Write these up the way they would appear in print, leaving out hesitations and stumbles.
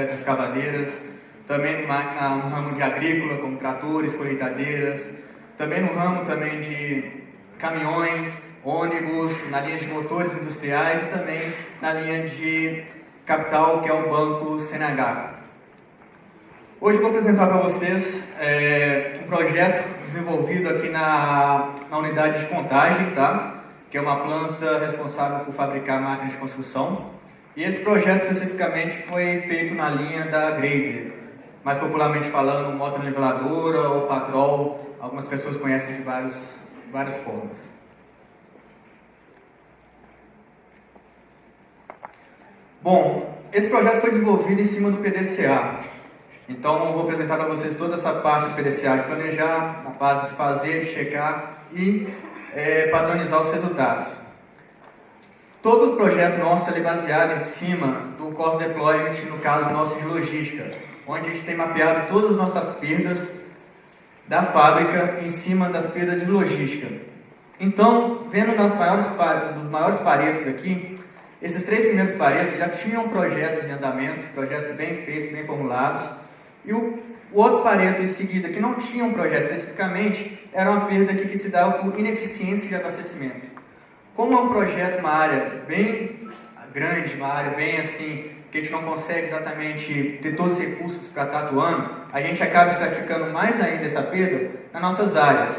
retroescavadeiras, também no ramo de agrícola, como tratores, colheitadeiras, também no ramo também de caminhões, ônibus, na linha de motores industriais e também na linha de capital, que é o Banco CNH. Hoje eu vou apresentar para vocês um projeto desenvolvido aqui na unidade de contagem, tá? Que é uma planta responsável por fabricar máquinas de construção. E esse projeto especificamente foi feito na linha da Grader, mais popularmente falando, motoniveladora ou patrol, algumas pessoas conhecem de várias formas. Bom, esse projeto foi desenvolvido em cima do PDCA. Então, eu vou apresentar para vocês toda essa parte do PDCA, de planejar, a fase de fazer, de checar e padronizar os resultados. Todo o projeto nosso é baseado em cima do Cost Deployment, no caso nosso de logística, onde a gente tem mapeado todas as nossas perdas da fábrica em cima das perdas de logística. Então, vendo dos maiores paretos aqui, esses 3 primeiros paretos já tinham projetos em andamento, projetos bem feitos, bem formulados, e o outro pareto em seguida, que não tinha um projeto especificamente, era uma perda aqui que se dava por ineficiência de abastecimento. Como é um projeto, uma área bem grande, uma área bem assim, que a gente não consegue exatamente ter todos os recursos para estar atuando, a gente acaba estratificando mais ainda essa perda nas nossas áreas.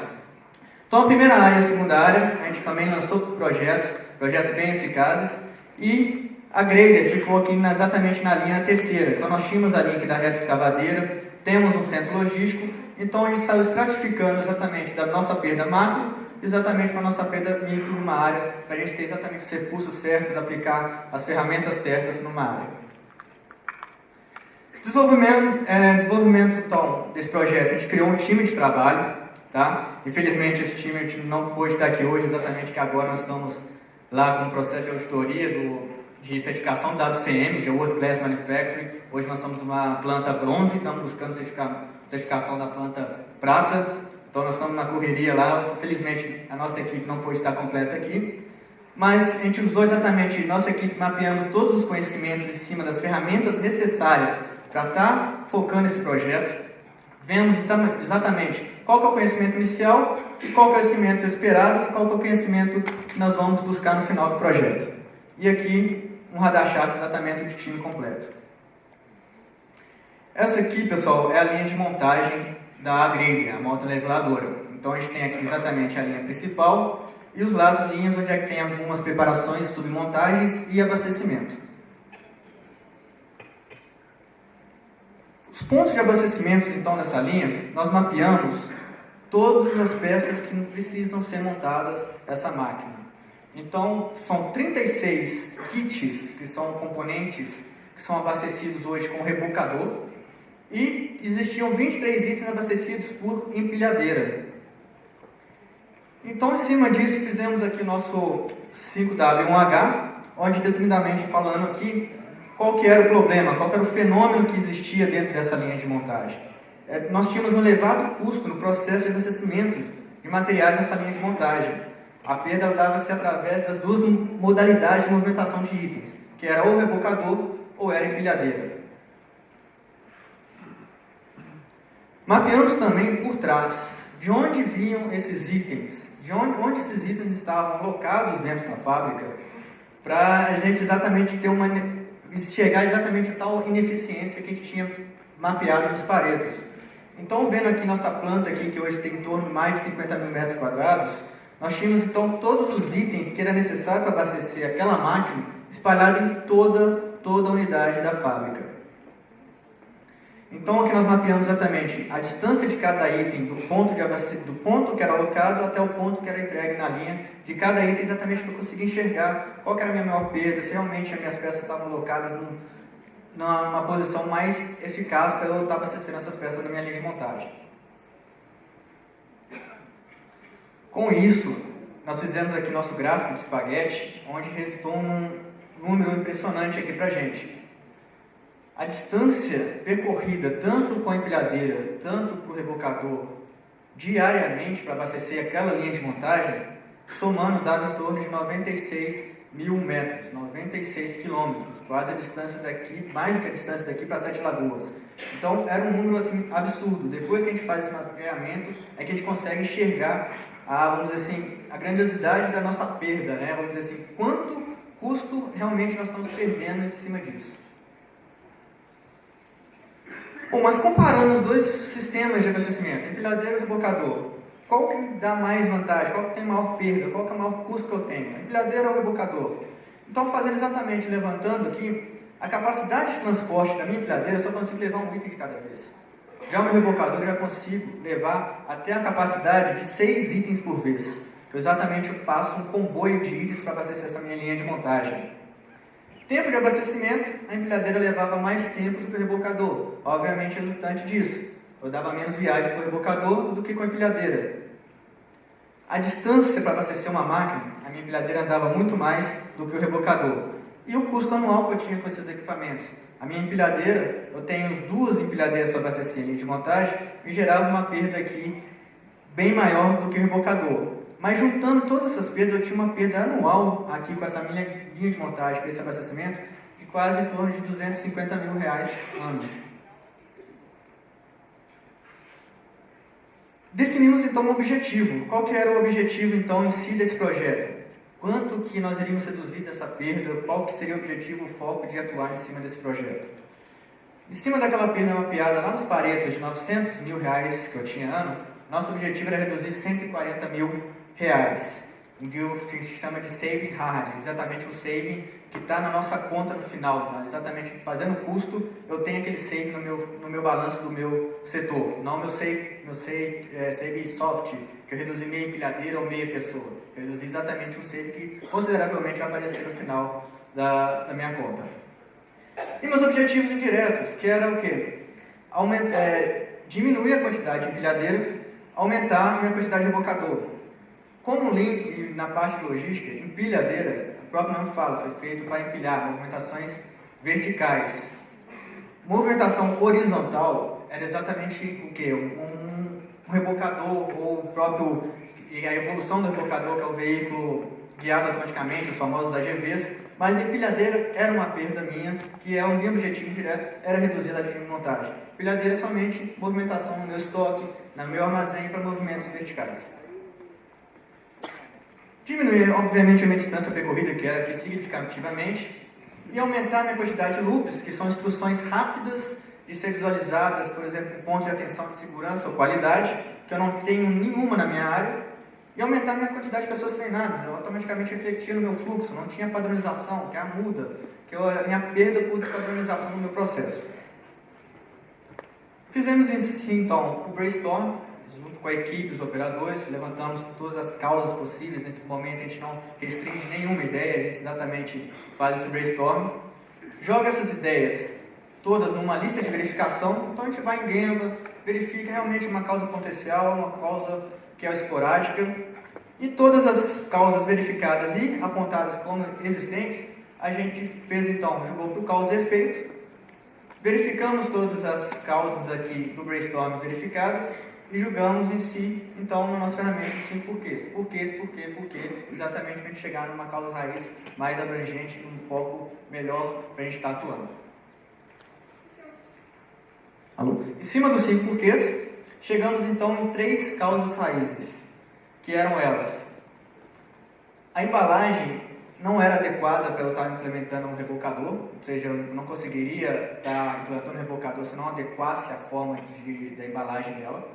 Então, a primeira área e a segunda área, a gente também lançou projetos bem eficazes, e a Grader ficou aqui exatamente na linha terceira. Então, nós tínhamos a linha aqui da retroescavadeira, temos um centro logístico, então a gente saiu estratificando exatamente da nossa perda macro, exatamente para a nossa perda micro numa área, para a gente ter exatamente os recursos certos, aplicar as ferramentas certas numa área. Desenvolvimento então, desse projeto, a gente criou um time de trabalho, tá? Infelizmente esse time a gente não pôde estar aqui hoje, exatamente que agora nós estamos lá com o processo de auditoria de certificação da WCM, que é o World Class Manufacturing. Hoje nós estamos numa planta bronze, estamos buscando certificação da planta prata. Então nós estamos na correria lá, infelizmente a nossa equipe não pôde estar completa aqui. Mas a gente usou exatamente, nossa equipe mapeamos todos os conhecimentos em cima das ferramentas necessárias para estar focando esse projeto. Vemos exatamente qual que é o conhecimento inicial, e qual que é o conhecimento esperado e qual que é o conhecimento que nós vamos buscar no final do projeto. E aqui um radar-chave exatamente de time completo. Essa aqui, pessoal, é a linha de montagem da Grader, a motoniveladora. Então a gente tem aqui exatamente a linha principal e os lados linhas onde é que tem algumas preparações, submontagens e abastecimento. Os pontos de abastecimento, então, nessa linha, nós mapeamos todas as peças que precisam ser montadas nessa máquina. Então, são 36 kits, que são componentes que são abastecidos hoje com rebocador, e existiam 23 itens abastecidos por empilhadeira. Então, em cima disso, fizemos aqui o nosso 5W1H, onde, resumidamente falando aqui, qual que era o problema, qual que era o fenômeno que existia dentro dessa linha de montagem. Nós tínhamos um elevado custo no processo de abastecimento de materiais nessa linha de montagem. A perda dava-se através das duas modalidades de movimentação de itens, que era ou rebocador ou era empilhadeira. Mapeamos também por trás de onde vinham esses itens, de onde esses itens estavam alocados dentro da fábrica, para a gente exatamente ter chegar exatamente a tal ineficiência que a gente tinha mapeado nos paretos. Então, vendo aqui nossa planta aqui, que hoje tem em torno de mais de 50 mil metros quadrados, nós tínhamos então todos os itens que era necessário para abastecer aquela máquina espalhados em toda a unidade da fábrica. Então, aqui nós mapeamos exatamente a distância de cada item do ponto que era alocado até o ponto que era entregue na linha de cada item, exatamente para eu conseguir enxergar qual que era a minha maior perda, se realmente as minhas peças estavam alocadas numa posição mais eficaz para eu estar abastecendo essas peças da minha linha de montagem. Com isso, nós fizemos aqui nosso gráfico de espaguete, onde resultou um número impressionante aqui para a gente. A distância percorrida tanto com a empilhadeira, tanto para o rebocador, diariamente para abastecer aquela linha de montagem, somando dava em torno de 96 1.000 metros, 96 quilômetros, quase a distância daqui, mais do que a distância daqui para Sete Lagoas. Então, era um número assim, absurdo. Depois que a gente faz esse mapeamento, é que a gente consegue enxergar vamos dizer assim, a grandiosidade da nossa perda, né? Vamos dizer assim, quanto custo realmente nós estamos perdendo em cima disso. Bom, mas comparando os dois sistemas de abastecimento, empilhadeira e rebocador, qual que dá mais vantagem? Qual que tem maior perda? Qual que é o maior custo que eu tenho? Empilhadeira ou rebocador? Então, fazendo exatamente, levantando aqui, a capacidade de transporte da minha empilhadeira, eu só consigo levar um item de cada vez. Já o meu rebocador, eu já consigo levar até a capacidade de 6 itens por vez. Que eu exatamente faço um comboio de itens para abastecer essa minha linha de montagem. Tempo de abastecimento, a empilhadeira levava mais tempo do que o rebocador. Obviamente, resultante disso. Eu dava menos viagens com o rebocador do que com a empilhadeira. A distância para abastecer uma máquina, a minha empilhadeira andava muito mais do que o rebocador. E o custo anual que eu tinha com esses equipamentos. A minha empilhadeira, eu tenho 2 empilhadeiras para abastecer a linha de montagem, me gerava uma perda aqui bem maior do que o rebocador. Mas juntando todas essas perdas, eu tinha uma perda anual aqui com essa minha linha de montagem, com esse abastecimento, de quase em torno de R$250 mil ano. Definimos então um objetivo. Qual que era o objetivo então em si desse projeto? Quanto que nós iríamos reduzir dessa perda? Qual que seria o objetivo, o foco de atuar em cima desse projeto? Em cima daquela perda mapeada lá nos Paretos de R$900 mil que eu tinha ano, nosso objetivo era reduzir R$140 mil, o que a gente chama de saving hard, exatamente o saving que está na nossa conta no final, né? Exatamente fazendo custo, eu tenho aquele save no meu balanço do meu setor, não meu save soft, que eu reduzi meia empilhadeira ou meia pessoa, eu reduzi exatamente um save que consideravelmente vai aparecer no final da minha conta. E meus objetivos indiretos, que era o quê? Diminuir a quantidade de empilhadeira, aumentar a minha quantidade de rebocador. Como link na parte de logística, empilhadeira, o próprio nome fala, foi feito para empilhar movimentações verticais. Movimentação horizontal era exatamente o que? Um rebocador ou o próprio, a evolução do rebocador, que é o veículo guiado automaticamente, os famosos AGVs, mas a empilhadeira era uma perda minha, que é o meu objetivo direto, era reduzir a linha de montagem. Empilhadeira é somente movimentação no meu estoque, no meu armazém para movimentos verticais. Diminuir, obviamente, a minha distância percorrida, que era aqui significativamente, e aumentar a minha quantidade de loops, que são instruções rápidas de ser visualizadas, por exemplo, pontos de atenção de segurança ou qualidade, que eu não tenho nenhuma na minha área, e aumentar a minha quantidade de pessoas treinadas. Eu automaticamente refletia no meu fluxo, não tinha padronização, que é a muda, que é a minha perda por despadronização no meu processo. Fizemos em si, então, o brainstorm, junto com a equipe, os operadores, levantamos todas as causas possíveis. Nesse momento a gente não restringe nenhuma ideia, a gente exatamente faz esse brainstorm, joga essas ideias todas numa lista de verificação, então a gente vai em Gemba, verifica realmente uma causa potencial, uma causa que é esporádica, e todas as causas verificadas e apontadas como existentes, a gente fez então, jogou para o causa e efeito, verificamos todas as causas aqui do brainstorm verificadas, e julgamos em si, então, na nossa ferramenta de 5 porquês. Porquê, exatamente para a gente chegar numa causa raiz mais abrangente, num foco melhor para a gente estar atuando. Alô? Em cima dos 5 porquês, chegamos então em 3 causas raízes, que eram elas. A embalagem não era adequada para eu estar implementando um rebocador, ou seja, eu não conseguiria estar implantando um rebocador se não adequasse a forma da embalagem dela.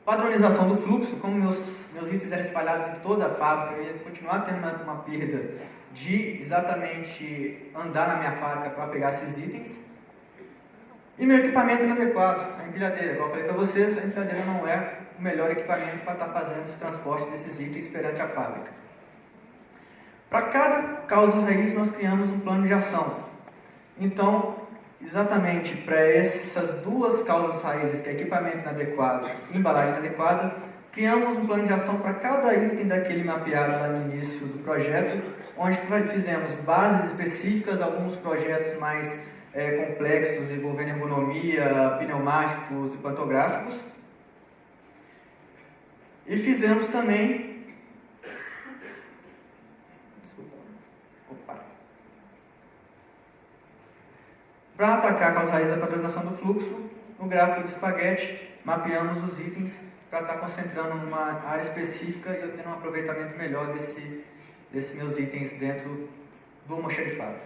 Padronização do fluxo, como meus itens eram espalhados em toda a fábrica, eu ia continuar tendo uma perda de exatamente andar na minha fábrica para pegar esses itens. E meu equipamento inadequado, a empilhadeira. Como eu falei para vocês, a empilhadeira não é o melhor equipamento para estar fazendo esse transporte desses itens perante a fábrica. Para cada causa raiz, nós criamos um plano de ação. Então, exatamente para essas 2 causas raízes, que é equipamento inadequado e embalagem inadequada, criamos um plano de ação para cada item daquele mapeado lá no início do projeto, onde fizemos bases específicas, alguns projetos mais complexos, envolvendo ergonomia, pneumáticos e pantográficos. E fizemos também Para atacar a causa raiz da padronização do fluxo, no gráfico de espaguete, mapeamos os itens para estar concentrando numa área específica e eu tendo um aproveitamento melhor desses meus itens dentro do almoxarifado.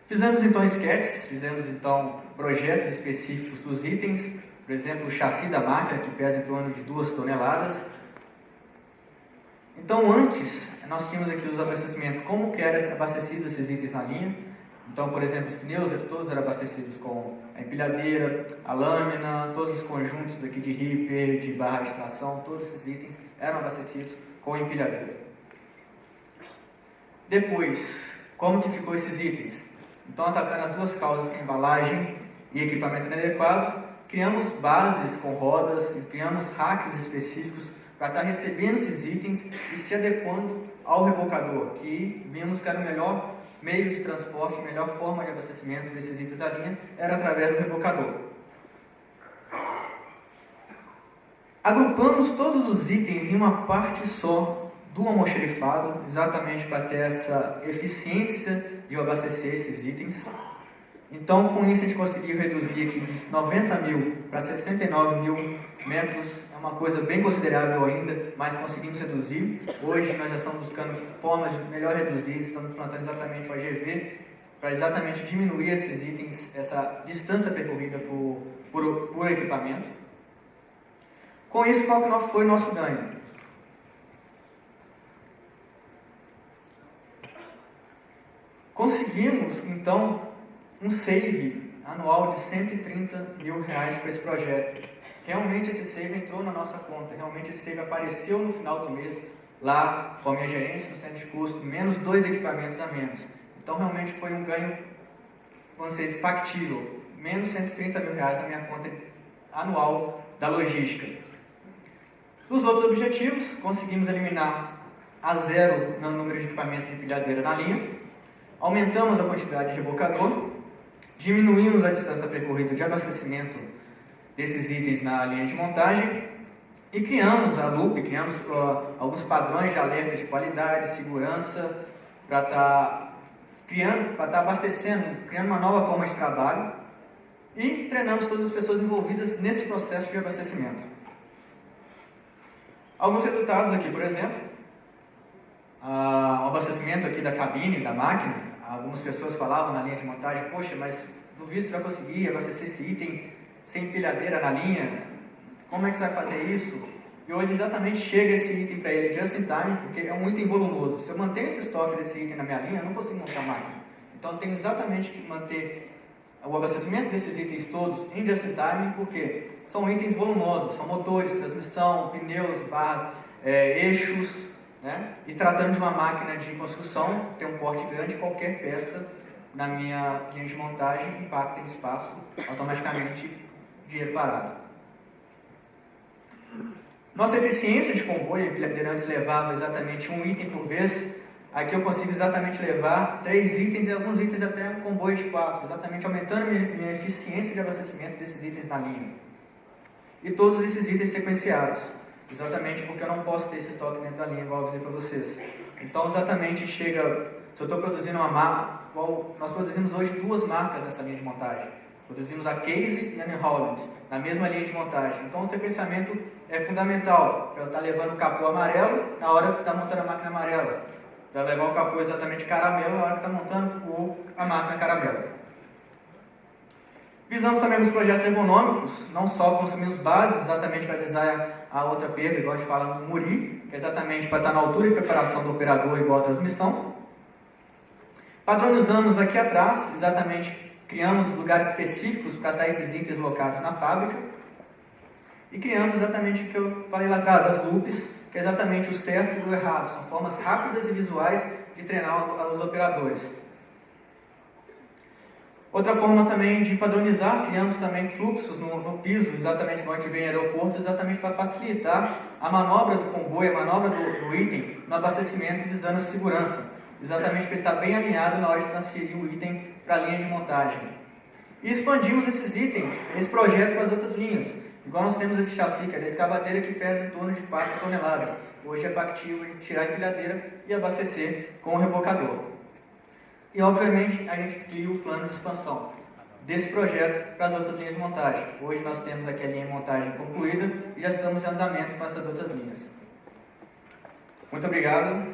Fizemos então sketches, fizemos então projetos específicos para os itens, por exemplo, o chassi da máquina, que pesa em torno de 2 toneladas. Então, antes, nós tínhamos aqui os abastecimentos, como que eram abastecidos esses itens na linha. Então, por exemplo, os pneus todos eram abastecidos com a empilhadeira, a lâmina, todos os conjuntos aqui de ripper, de barra de extração, todos esses itens eram abastecidos com a empilhadeira. Depois, como que ficou esses itens? Então, atacando as duas causas, embalagem e equipamento inadequado, criamos bases com rodas, criamos racks específicos para estar recebendo esses itens e se adequando ao rebocador, que vimos que era o melhor meio de transporte, a melhor forma de abastecimento desses itens da linha era através do rebocador. Agrupamos todos os itens em uma parte só do almoxarifado, exatamente para ter essa eficiência de abastecer esses itens. Então, com isso, a gente conseguiu reduzir aqui de 90 mil para 69 mil metros. É uma coisa bem considerável ainda, mas conseguimos reduzir. Hoje, nós já estamos buscando formas de melhor reduzir, estamos implantando exatamente o AGV, para exatamente diminuir esses itens, essa distância percorrida por equipamento. Com isso, qual que foi o nosso ganho? Conseguimos, então, um save anual de R$130 mil para esse projeto. Realmente esse save entrou na nossa conta, realmente esse save apareceu no final do mês, lá com a minha gerência no centro de custo, menos 2 equipamentos a menos. Então realmente foi um ganho, vamos dizer, factível, menos R$130 mil na minha conta anual da logística. Os outros objetivos, conseguimos eliminar a zero no número de equipamentos de empilhadeira na linha, aumentamos a quantidade de rebocador, diminuímos a distância percorrida de abastecimento desses itens na linha de montagem e criamos a loop, criamos alguns padrões de alerta de qualidade, segurança, para estar abastecendo, criando uma nova forma de trabalho e treinamos todas as pessoas envolvidas nesse processo de abastecimento. Alguns resultados aqui, por exemplo, o abastecimento aqui da cabine, da máquina. Algumas pessoas falavam na linha de montagem, poxa, mas duvido se vai conseguir abastecer esse item sem empilhadeira na linha, como é que você vai fazer isso? E hoje exatamente chega esse item para ele just in time, porque é um item volumoso. Se eu mantenho esse estoque desse item na minha linha, eu não consigo montar a máquina. Então eu tenho exatamente que manter o abastecimento desses itens todos em just in time, porque são itens volumosos, são motores, transmissão, pneus, barras, eixos, né? E tratando de uma máquina de construção, tem um porte grande, qualquer peça na minha linha de montagem impacta em espaço, automaticamente dinheiro parado. Nossa eficiência de comboio, a empilhadeira antes levava exatamente um item por vez, aqui eu consigo exatamente levar 3 itens e alguns itens até um comboio de 4, exatamente aumentando minha eficiência de abastecimento desses itens na linha. E todos esses itens sequenciados. Exatamente porque eu não posso ter esse estoque dentro da linha, igual eu avisei para vocês. Então, exatamente chega, se eu estou produzindo uma marca, nós produzimos hoje 2 marcas nessa linha de montagem. Produzimos a Case e a New Holland, na mesma linha de montagem. Então, o sequenciamento é fundamental para eu estar levando o capô amarelo na hora que está montando a máquina amarela. Para levar o capô exatamente caramelo na hora que está montando a máquina caramelo. Visamos também nos projetos ergonômicos, não só consumimos bases exatamente para visar a outra perda, igual a gente fala no Muri, que é exatamente para estar na altura de preparação do operador igual a transmissão. Padronizamos aqui atrás, exatamente criamos lugares específicos para estar esses itens locados na fábrica. E criamos exatamente o que eu falei lá atrás, as loops, que é exatamente o certo e o errado. São formas rápidas e visuais de treinar os operadores. Outra forma também de padronizar, criamos também fluxos no piso, exatamente como a gente vê em aeroportos, exatamente para facilitar a manobra do comboio, a manobra do item no abastecimento, visando a segurança. Exatamente para ele estar bem alinhado na hora de transferir o item para a linha de montagem. E expandimos esses itens, esse projeto para as outras linhas. Igual nós temos esse chassi, que é da escavadeira, que pesa em torno de 4 toneladas. Hoje é factível de tirar a empilhadeira e abastecer com o rebocador. E, obviamente, a gente cria o plano de expansão desse projeto para as outras linhas de montagem. Hoje nós temos aqui a linha de montagem concluída e já estamos em andamento com essas outras linhas. Muito obrigado.